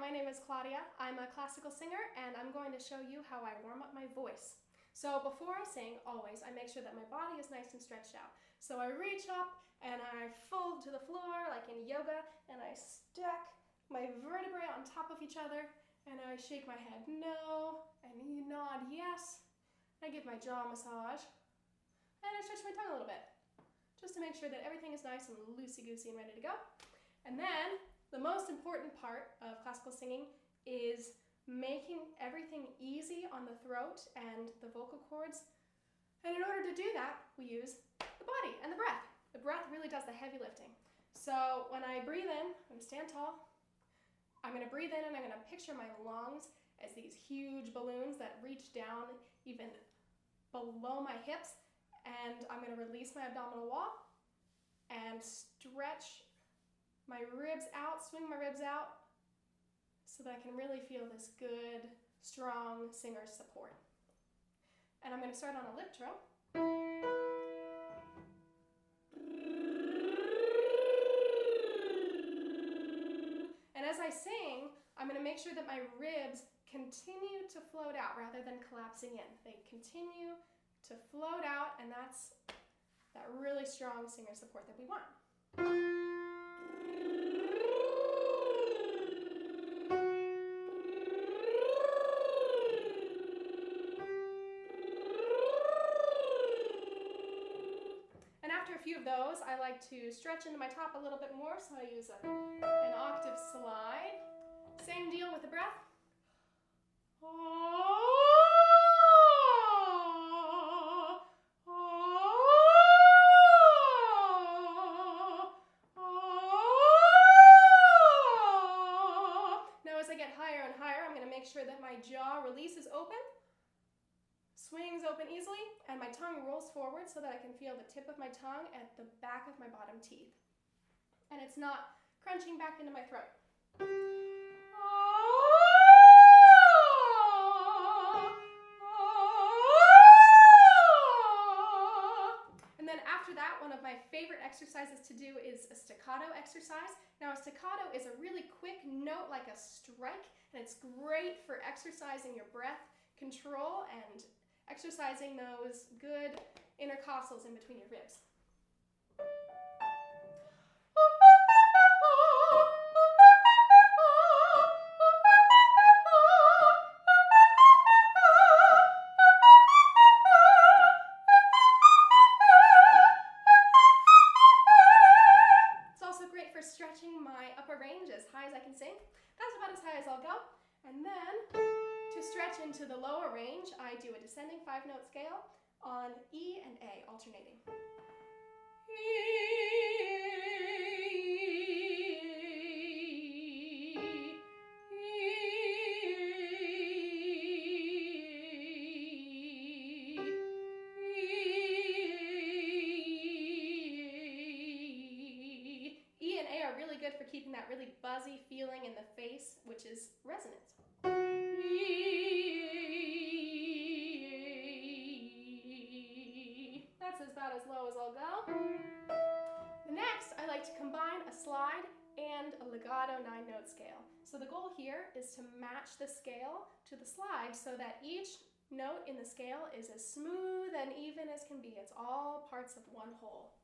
my name is Claudia. I'm a classical singer and I'm going to show you how I warm up my voice. So before I sing, always, I make sure that my body is nice and stretched out. So I reach up and I fold to the floor like in yoga and I stack my vertebrae on top of each other and I shake my head no and you nod yes. I give my jaw a massage and I stretch my tongue a little bit just to make sure that everything is nice and loosey-goosey and ready to go. And then the most important part of classical singing is making everything easy on the throat and the vocal cords. And in order to do that, we use the body and the breath. The breath really does the heavy lifting. So when I breathe in, I'm going to stand tall. I'm going to breathe in and I'm going to picture my lungs as these huge balloons that reach down even below my hips. And I'm going to release my abdominal wall and stretch my ribs out, swing my ribs out so that I can really feel this good, strong singer's support. And I'm going to start on a lip trill. And as I sing, I'm going to make sure that my ribs continue to float out rather than collapsing in. They continue to float out, and that's that really strong singer support that we want. And after a few of those, I like to stretch into my top a little bit more, so I use an octave slide. Same deal with the breath. Now as I get higher and higher, I'm going to make sure that my jaw releases open, swings open easily, and my tongue rolls forward so that I can feel the tip of my tongue at the back of my bottom teeth. And it's not crunching back into my throat. And then after that, one of my favorite exercises to do is a staccato exercise. Now, a staccato is a really quick note like a strike, and it's great for exercising your breath control and exercising those good intercostals in between your ribs. It's also great for stretching my upper range as high as I can sing. That's about as high as I'll go. And then to stretch into the lower range, I do a descending 5-note scale on E and A, alternating. E and A are really good for keeping that really buzzy feeling in the face, which is resonance. That's about as low as I'll go. Next, I like to combine a slide and a legato 9-note scale. So the goal here is to match the scale to the slide so that each note in the scale is as smooth and even as can be. It's all parts of one whole.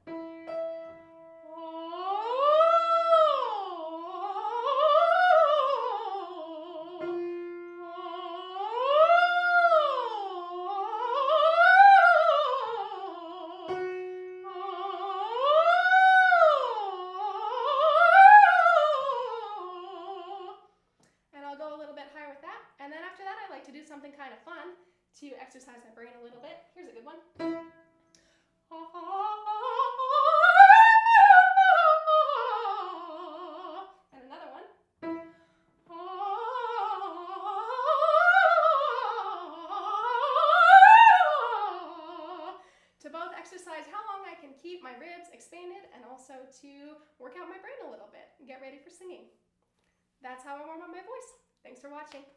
And then after that, I like to do something kind of fun to exercise my brain a little bit. Here's a good one. And another one. To both exercise how long I can keep my ribs expanded and also to work out my brain a little bit and get ready for singing. That's how I warm up my voice. Thanks for watching.